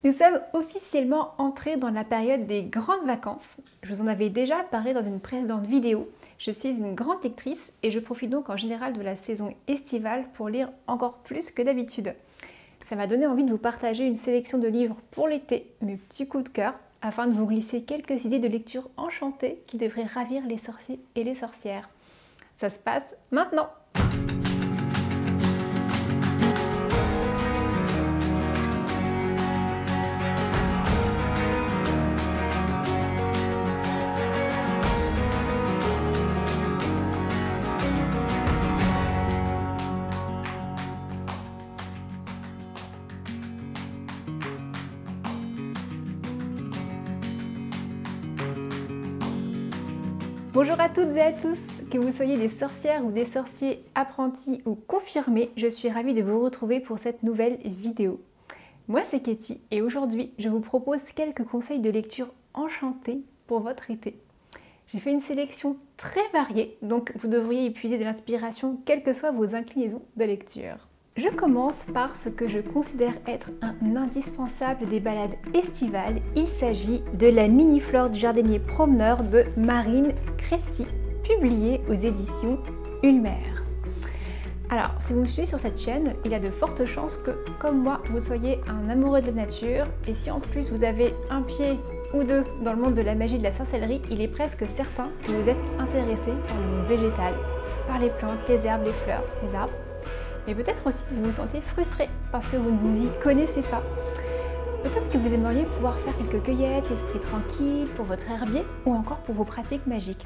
Nous sommes officiellement entrés dans la période des grandes vacances. Je vous en avais déjà parlé dans une précédente vidéo. Je suis une grande lectrice et je profite donc en général de la saison estivale pour lire encore plus que d'habitude. Ça m'a donné envie de vous partager une sélection de livres pour l'été, mes petits coups de cœur, afin de vous glisser quelques idées de lecture enchantées qui devraient ravir les sorciers et les sorcières. Ça se passe maintenant! Bonjour à toutes et à tous, que vous soyez des sorcières ou des sorciers apprentis ou confirmés, je suis ravie de vous retrouver pour cette nouvelle vidéo. Moi c'est Katie et aujourd'hui je vous propose quelques conseils de lecture enchantés pour votre été. J'ai fait une sélection très variée, donc vous devriez y puiser de l'inspiration quelles que soient vos inclinaisons de lecture. Je commence par ce que je considère être un indispensable des balades estivales. Il s'agit de La mini-flore du jardinier promeneur de Marine Cressy, publiée aux éditions Ulmer. Alors, si vous me suivez sur cette chaîne, il y a de fortes chances que, comme moi, vous soyez un amoureux de la nature. Et si en plus vous avez un pied ou deux dans le monde de la magie de la sorcellerie, il est presque certain que vous êtes intéressé par le monde végétal, par les plantes, les herbes, les fleurs, les arbres. Mais peut-être aussi que vous vous sentez frustré parce que vous ne vous y connaissez pas. Peut-être que vous aimeriez pouvoir faire quelques cueillettes, l'esprit tranquille, pour votre herbier ou encore pour vos pratiques magiques.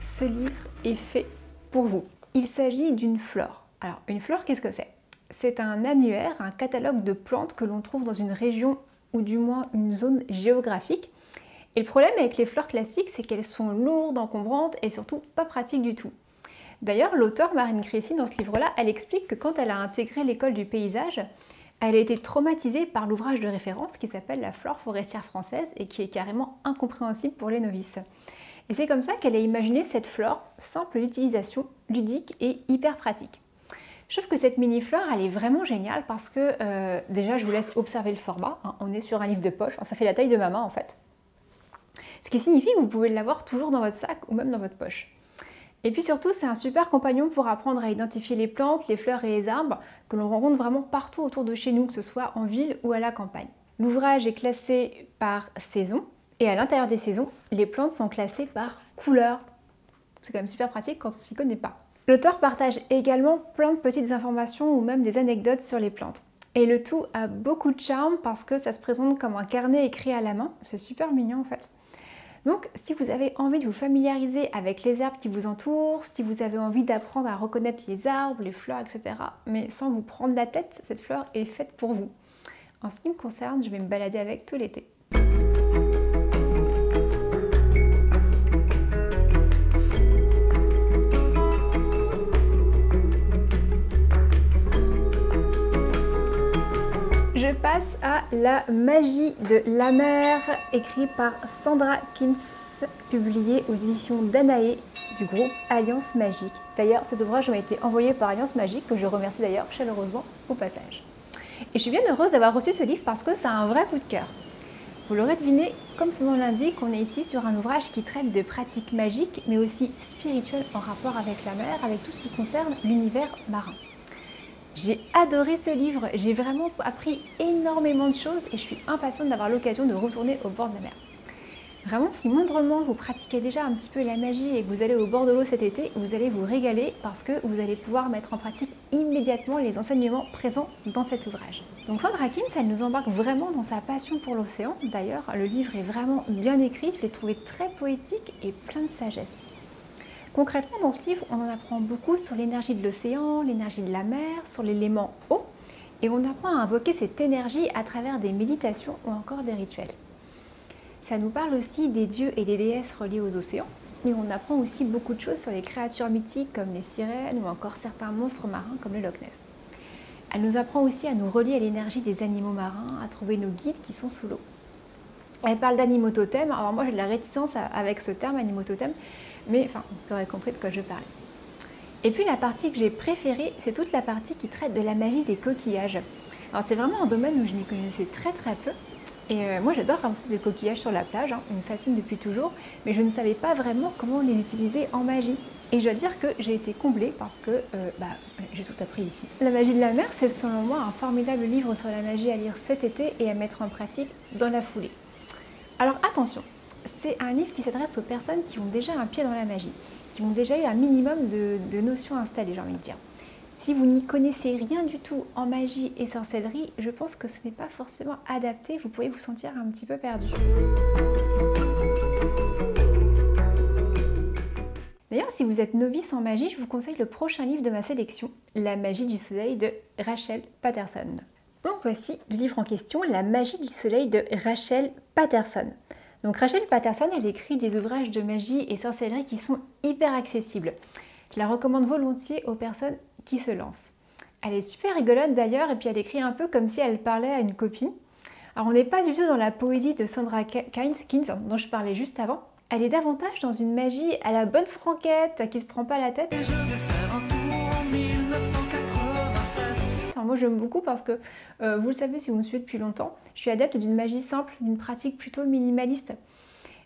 Ce livre est fait pour vous. Il s'agit d'une flore. Alors, une flore, qu'est-ce que c'est? C'est un annuaire, un catalogue de plantes que l'on trouve dans une région ou du moins une zone géographique. Et le problème avec les fleurs classiques, c'est qu'elles sont lourdes, encombrantes et surtout pas pratiques du tout. D'ailleurs, l'auteure Marine Cressy, dans ce livre-là, elle explique que quand elle a intégré l'école du paysage, elle a été traumatisée par l'ouvrage de référence qui s'appelle La flore forestière française et qui est carrément incompréhensible pour les novices. Et c'est comme ça qu'elle a imaginé cette flore simple d'utilisation, ludique et hyper pratique. Je trouve que cette mini-flore, elle est vraiment géniale parce que, déjà, je vous laisse observer le format. Hein, on est sur un livre de poche, ça fait la taille de ma main en fait. Ce qui signifie que vous pouvez l'avoir toujours dans votre sac ou même dans votre poche. Et puis surtout, c'est un super compagnon pour apprendre à identifier les plantes, les fleurs et les arbres que l'on rencontre vraiment partout autour de chez nous, que ce soit en ville ou à la campagne. L'ouvrage est classé par saison et à l'intérieur des saisons, les plantes sont classées par couleur. C'est quand même super pratique quand on s'y connaît pas. L'auteur partage également plein de petites informations ou même des anecdotes sur les plantes. Et le tout a beaucoup de charme parce que ça se présente comme un carnet écrit à la main. C'est super mignon en fait. Donc, si vous avez envie de vous familiariser avec les herbes qui vous entourent, si vous avez envie d'apprendre à reconnaître les arbres, les fleurs, etc., mais sans vous prendre la tête, cette fleur est faite pour vous. En ce qui me concerne, je vais me balader avec tout l'été. Je passe à La magie de la mer, écrit par Sandra Kins, publié aux éditions Danaé du groupe Alliance Magique. D'ailleurs, cet ouvrage m'a été envoyé par Alliance Magique, que je remercie d'ailleurs chaleureusement au passage. Et je suis bien heureuse d'avoir reçu ce livre parce que c'est un vrai coup de cœur. Vous l'aurez deviné, comme son nom l'indique, on est ici sur un ouvrage qui traite de pratiques magiques, mais aussi spirituelles en rapport avec la mer, avec tout ce qui concerne l'univers marin. J'ai adoré ce livre, j'ai vraiment appris énormément de choses et je suis impatiente d'avoir l'occasion de retourner au bord de la mer. Vraiment, si moindrement vous pratiquez déjà un petit peu la magie et que vous allez au bord de l'eau cet été, vous allez vous régaler parce que vous allez pouvoir mettre en pratique immédiatement les enseignements présents dans cet ouvrage. Donc Sandra Kins, elle nous embarque vraiment dans sa passion pour l'océan. D'ailleurs, le livre est vraiment bien écrit, je l'ai trouvé très poétique et plein de sagesse. Concrètement, dans ce livre, on en apprend beaucoup sur l'énergie de l'océan, l'énergie de la mer, sur l'élément eau, et on apprend à invoquer cette énergie à travers des méditations ou encore des rituels. Ça nous parle aussi des dieux et des déesses reliés aux océans, mais on apprend aussi beaucoup de choses sur les créatures mythiques comme les sirènes ou encore certains monstres marins comme le Loch Ness. Elle nous apprend aussi à nous relier à l'énergie des animaux marins, à trouver nos guides qui sont sous l'eau. Elle parle d'animaux totems. Alors moi j'ai de la réticence avec ce terme animaux totems, mais enfin, vous aurez compris de quoi je parlais. Et puis la partie que j'ai préférée, c'est toute la partie qui traite de la magie des coquillages. Alors c'est vraiment un domaine où je m'y connaissais très peu. Et moi j'adore ramasser des coquillages sur la plage, hein, ils me fascinent depuis toujours, mais je ne savais pas vraiment comment les utiliser en magie. Et je dois dire que j'ai été comblée parce que j'ai tout appris ici. La magie de la mer, c'est selon moi un formidable livre sur la magie à lire cet été et à mettre en pratique dans la foulée. Alors attention, c'est un livre qui s'adresse aux personnes qui ont déjà un pied dans la magie, qui ont déjà eu un minimum de notions installées, j'ai envie de dire. Si vous n'y connaissez rien du tout en magie et sorcellerie, je pense que ce n'est pas forcément adapté, vous pourriez vous sentir un petit peu perdu. D'ailleurs, si vous êtes novice en magie, je vous conseille le prochain livre de ma sélection, La magie du soleil de Rachel Patterson. Donc voici le livre en question, La magie du soleil de Rachel Patterson. Donc Rachel Patterson, elle écrit des ouvrages de magie et sorcellerie qui sont hyper accessibles. Je la recommande volontiers aux personnes qui se lancent. Elle est super rigolote d'ailleurs, et puis elle écrit un peu comme si elle parlait à une copine. Alors on n'est pas du tout dans la poésie de Sandra Keynes, dont je parlais juste avant. Elle est davantage dans une magie à la bonne franquette, qui se prend pas la tête. Et je vais faire un tour en 1987. Alors moi j'aime beaucoup parce que, vous le savez si vous me suivez depuis longtemps, je suis adepte d'une magie simple, d'une pratique plutôt minimaliste.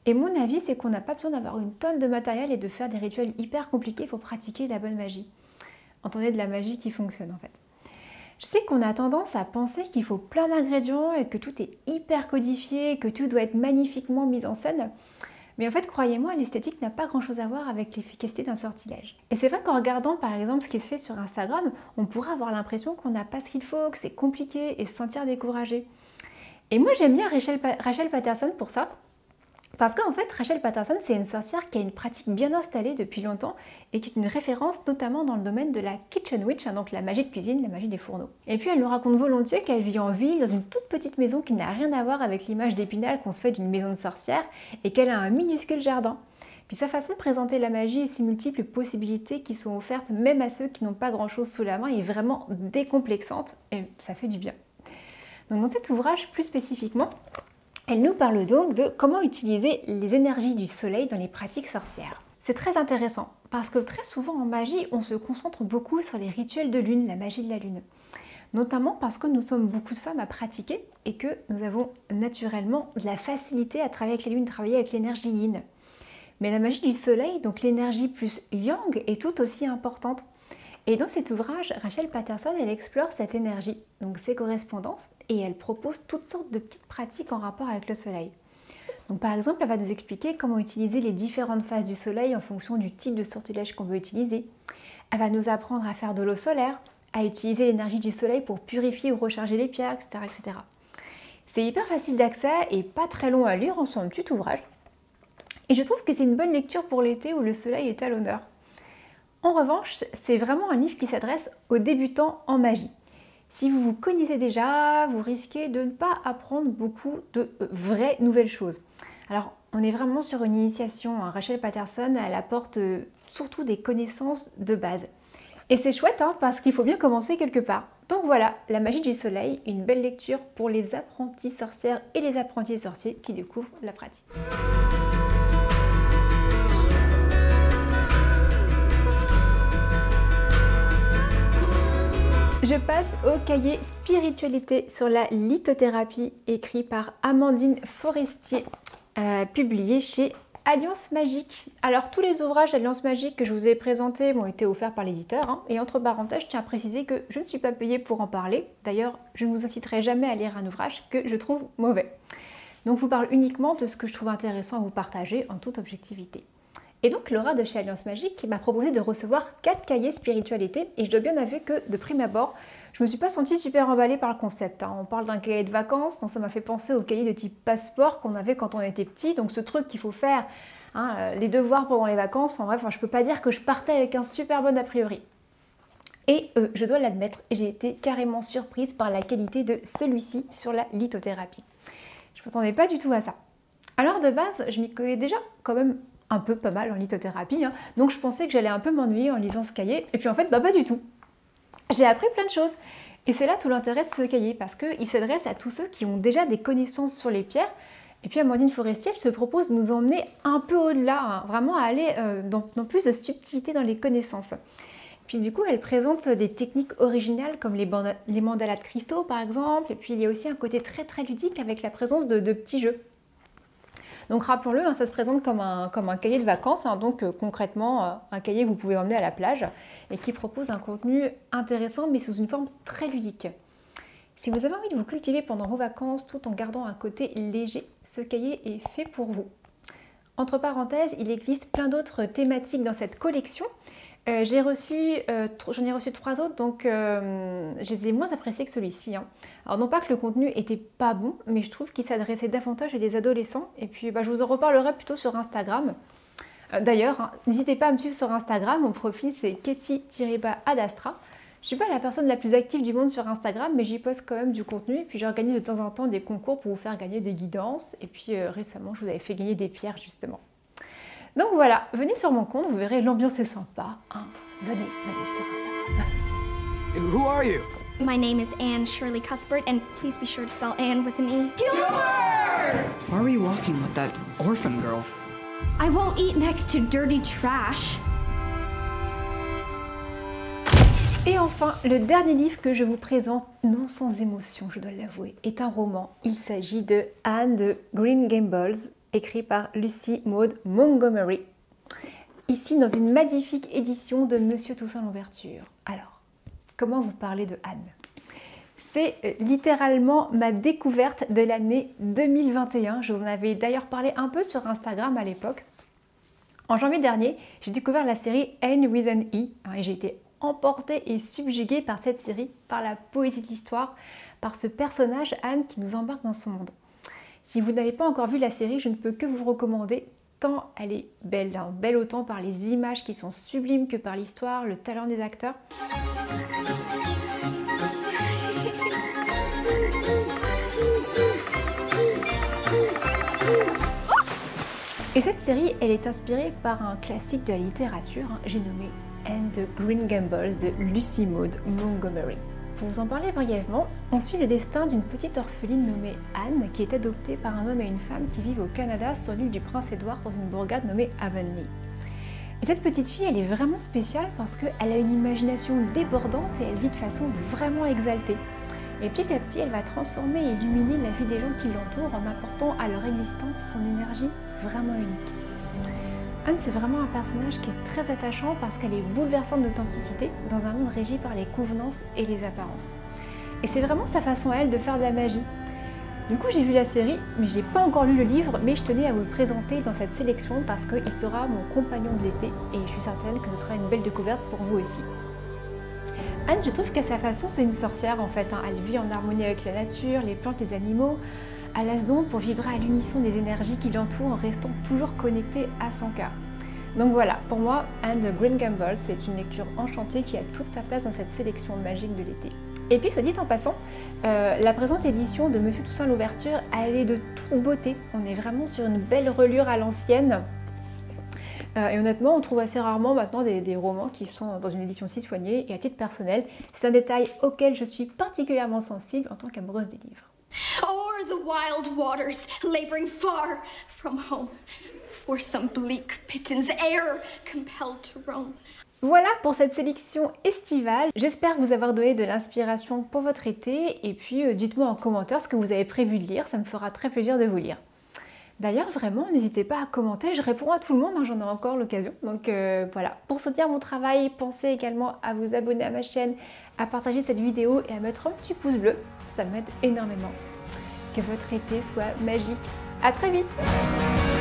Et mon avis, c'est qu'on n'a pas besoin d'avoir une tonne de matériel et de faire des rituels hyper compliqués pour pratiquer la bonne magie. Entendez, de la magie qui fonctionne en fait. Je sais qu'on a tendance à penser qu'il faut plein d'ingrédients et que tout est hyper codifié, que tout doit être magnifiquement mis en scène. Mais en fait, croyez-moi, l'esthétique n'a pas grand-chose à voir avec l'efficacité d'un sortilège. Et c'est vrai qu'en regardant par exemple ce qui se fait sur Instagram, on pourrait avoir l'impression qu'on n'a pas ce qu'il faut, que c'est compliqué et se sentir découragé. Et moi j'aime bien Rachel Patterson pour ça. Parce qu'en fait, Rachel Patterson, c'est une sorcière qui a une pratique bien installée depuis longtemps et qui est une référence notamment dans le domaine de la kitchen witch, donc la magie de cuisine, la magie des fourneaux. Et puis elle nous raconte volontiers qu'elle vit en ville, dans une toute petite maison qui n'a rien à voir avec l'image d'Épinal qu'on se fait d'une maison de sorcière et qu'elle a un minuscule jardin. Puis sa façon de présenter la magie et ses multiples possibilités qui sont offertes même à ceux qui n'ont pas grand-chose sous la main est vraiment décomplexante et ça fait du bien. Donc dans cet ouvrage plus spécifiquement, elle nous parle donc de comment utiliser les énergies du soleil dans les pratiques sorcières. C'est très intéressant parce que très souvent en magie, on se concentre beaucoup sur les rituels de lune, la magie de la lune. Notamment parce que nous sommes beaucoup de femmes à pratiquer et que nous avons naturellement de la facilité à travailler avec les lunes, travailler avec l'énergie yin. Mais la magie du soleil, donc l'énergie plus yang, est tout aussi importante. Et dans cet ouvrage, Rachel Patterson, elle explore cette énergie, donc ses correspondances, et elle propose toutes sortes de petites pratiques en rapport avec le soleil. Donc par exemple, elle va nous expliquer comment utiliser les différentes phases du soleil en fonction du type de sortilège qu'on veut utiliser. Elle va nous apprendre à faire de l'eau solaire, à utiliser l'énergie du soleil pour purifier ou recharger les pierres, etc. etc. C'est hyper facile d'accès et pas très long à lire, en un petit ouvrage. Et je trouve que c'est une bonne lecture pour l'été où le soleil est à l'honneur. En revanche, c'est vraiment un livre qui s'adresse aux débutants en magie. Si vous vous connaissez déjà, vous risquez de ne pas apprendre beaucoup de vraies nouvelles choses. Alors, on est vraiment sur une initiation. Rachel Patterson, elle apporte surtout des connaissances de base. Et c'est chouette parce qu'il faut bien commencer quelque part. Donc voilà, La magie du soleil, une belle lecture pour les apprentis sorcières et les apprentis sorciers qui découvrent la pratique. Je passe au cahier Spiritualité sur la lithothérapie, écrit par Amandine Forestier, publié chez Alliance Magique. Alors tous les ouvrages Alliance Magique que je vous ai présentés m'ont été offerts par l'éditeur, et entre parenthèses, je tiens à préciser que je ne suis pas payée pour en parler. D'ailleurs, je ne vous inciterai jamais à lire un ouvrage que je trouve mauvais. Donc je vous parle uniquement de ce que je trouve intéressant à vous partager en toute objectivité. Et donc Laura de chez Alliance Magique m'a proposé de recevoir 4 cahiers spiritualité, et je dois bien avouer que de prime abord, je me suis pas sentie super emballée par le concept. On parle d'un cahier de vacances, donc ça m'a fait penser au cahier de type passeport qu'on avait quand on était petit, donc ce truc qu'il faut faire, les devoirs pendant les vacances, en bref, je peux pas dire que je partais avec un super bon a priori. Et je dois l'admettre, j'ai été carrément surprise par la qualité de celui-ci sur la lithothérapie. Je ne m'attendais pas du tout à ça. Alors de base, je m'y connais déjà quand même un peu pas mal en lithothérapie, donc je pensais que j'allais un peu m'ennuyer en lisant ce cahier, et puis en fait, pas du tout. J'ai appris plein de choses, et c'est là tout l'intérêt de ce cahier, parce qu'il s'adresse à tous ceux qui ont déjà des connaissances sur les pierres, et puis Amandine Forestier, elle se propose de nous emmener un peu au-delà, vraiment à aller dans plus de subtilité dans les connaissances. Puis du coup, elle présente des techniques originales comme les mandalas de cristaux par exemple. Et puis il y a aussi un côté très ludique avec la présence de petits jeux. Donc rappelons-le, hein, ça se présente comme un cahier de vacances, hein, donc concrètement un cahier que vous pouvez emmener à la plage et qui propose un contenu intéressant mais sous une forme très ludique. Si vous avez envie de vous cultiver pendant vos vacances tout en gardant un côté léger, ce cahier est fait pour vous. Entre parenthèses, il existe plein d'autres thématiques dans cette collection. J'en ai reçu 3 autres, donc je les ai moins appréciés que celui-ci. Hein. Alors non pas que le contenu était pas bon, mais je trouve qu'il s'adressait davantage à des adolescents. Et puis je vous en reparlerai plutôt sur Instagram. D'ailleurs, hein, n'hésitez pas à me suivre sur Instagram, mon profil c'est Ketty-Adastra. Je suis pas la personne la plus active du monde sur Instagram, mais j'y poste quand même du contenu. Et puis j'organise de temps en temps des concours pour vous faire gagner des guidances. Et puis récemment, je vous avais fait gagner des pierres justement. Donc voilà, venez sur mon compte, vous verrez, l'ambiance est sympa. Hein. Venez sur Instagram. Who are you? My name is Anne Shirley Cuthbert, and please be sure to spell Anne with an E. Gilbert! Why were you walking with that orphan girl? I won't eat next to dirty trash. Et enfin, le dernier livre que je vous présente, non sans émotion, je dois l'avouer, est un roman. Il s'agit de Anne de Green Gables, écrit par Lucy Maud Montgomery. Ici, dans une magnifique édition de Monsieur Toussaint Louverture. Alors, comment vous parler de Anne? C'est littéralement ma découverte de l'année 2021. Je vous en avais d'ailleurs parlé un peu sur Instagram à l'époque. En janvier dernier, j'ai découvert la série Anne with an E. Et j'ai été emportée et subjuguée par cette série, par la poésie de l'histoire, par ce personnage Anne qui nous embarque dans son monde. Si vous n'avez pas encore vu la série, je ne peux que vous recommander, tant elle est belle, hein, belle autant par les images qui sont sublimes que par l'histoire, le talent des acteurs. Et cette série, elle est inspirée par un classique de la littérature, hein, j'ai nommé Anne de Green Gables de Lucy Maud Montgomery. Pour vous en parler brièvement, on suit le destin d'une petite orpheline nommée Anne qui est adoptée par un homme et une femme qui vivent au Canada sur l'île du Prince-Édouard dans une bourgade nommée Avonlea. Et cette petite fille, elle est vraiment spéciale parce qu'elle a une imagination débordante et elle vit de façon vraiment exaltée. Et petit à petit, elle va transformer et illuminer la vie des gens qui l'entourent en apportant à leur existence son énergie vraiment unique. Anne, c'est vraiment un personnage qui est très attachant parce qu'elle est bouleversante d'authenticité dans un monde régi par les convenances et les apparences. Et c'est vraiment sa façon à elle de faire de la magie. Du coup, j'ai vu la série, mais j'ai pas encore lu le livre, mais je tenais à vous le présenter dans cette sélection parce qu'il sera mon compagnon de l'été et je suis certaine que ce sera une belle découverte pour vous aussi. Anne, je trouve qu'à sa façon, c'est une sorcière en fait. Hein. Elle vit en harmonie avec la nature, les plantes, les animaux. Elle a ce don pour vibrer à l'unisson des énergies qui l'entourent en restant toujours connectée à son cœur. Donc voilà, pour moi, Anne de Green Gables, c'est une lecture enchantée qui a toute sa place dans cette sélection magique de l'été. Et puis, soit dit en passant, la présente édition de Monsieur Toussaint Louverture, elle est de toute beauté. On est vraiment sur une belle relure à l'ancienne. Et honnêtement, on trouve assez rarement maintenant des romans qui sont dans une édition si soignée. Et à titre personnel, c'est un détail auquel je suis particulièrement sensible en tant qu'amoureuse des livres. O'er the wild waters, laboring far from home, for some bleak pittance air compelled to roam. Voilà pour cette sélection estivale. J'espère vous avoir donné de l'inspiration pour votre été. Et puis, dites-moi en commentaire ce que vous avez prévu de lire. Ça me fera très plaisir de vous lire. D'ailleurs, vraiment, n'hésitez pas à commenter. Je réponds à tout le monde, hein, j'en ai encore l'occasion. Donc voilà. Pour soutenir mon travail, pensez également à vous abonner à ma chaîne, à partager cette vidéo et à mettre un petit pouce bleu. Ça m'aide énormément. Que votre été soit magique. À très vite!